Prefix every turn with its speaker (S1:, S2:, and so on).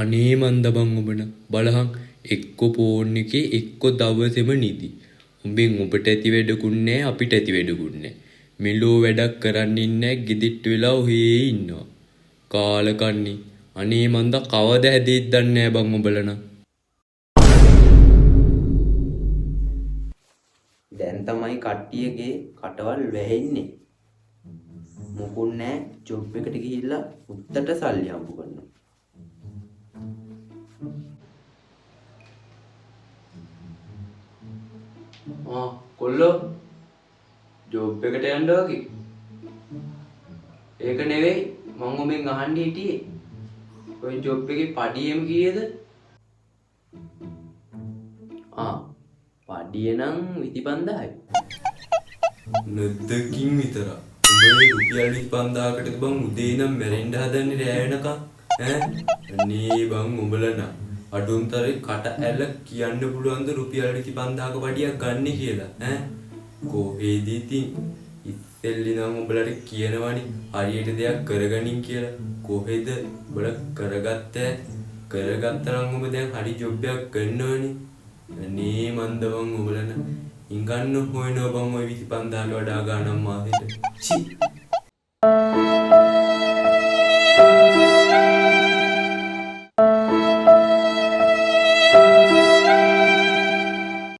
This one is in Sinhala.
S1: අනේ මන්ද බං ඔබන බලහන් එක්ක ෆෝන් එකේ එක්ක දවසෙම නිදි. උඹෙන් ඔබට ඇති වැඩකුත් නැහැ අපිට ඇති වැඩකුත් නැහැ. මෙලෝ වැඩක් කරන්න ඉන්නේ ගෙදිට්ට වෙලා ඔහේ ඉන්නවා. කාලකන්ණි අනේ මන්ද කවද හැදෙයිද දන්නේ නැහැ බං ඔබලන.
S2: දැන් තමයි කට්ටියගේ කටවල් වැහෙන්නේ. මොකුත් නැහැ ජොබ් එකට ගිහිල්ලා උත්තට සල්ලි හම්බ කරනවා.
S1: කොල්ලෝ ජොබ් එකට යන්න වගේ. ඒක නෙවෙයි මං ඔබෙන් අහන්න හිටියේ. ඔය ජොබ් එකේ පඩියම කීයද?
S2: පඩිය නම් 25000යි.
S1: නැද්දකින් විතර. උඹේ රුපියල් 25000කට බං උදේ ඉඳන් මැරෙන්න හදන්නේ රෑ වෙනකන්. අනේ බං උඹලන අඩුම්තරේ කට ඇල කියන්න පුළුවන්ද රුපියල් 25000ක පඩියක් ගන්න කියලා. කොහෙද ඉතින් ඉස්සෙල්ලි නම් උඹලට කියනවනේ හරියට දෙයක් කරගනින් කියලා. කොහෙද උඹලා කරගත්තේ? කරගත්තා නම් උඹ දැන් හරි ජොබ් එකක් ගන්නවනේ. අනේ මන්දවන් උඹලන ඉංගන්න හොයනවා බං ඔය 25000ට වඩා ගාණක් මාසෙට. චි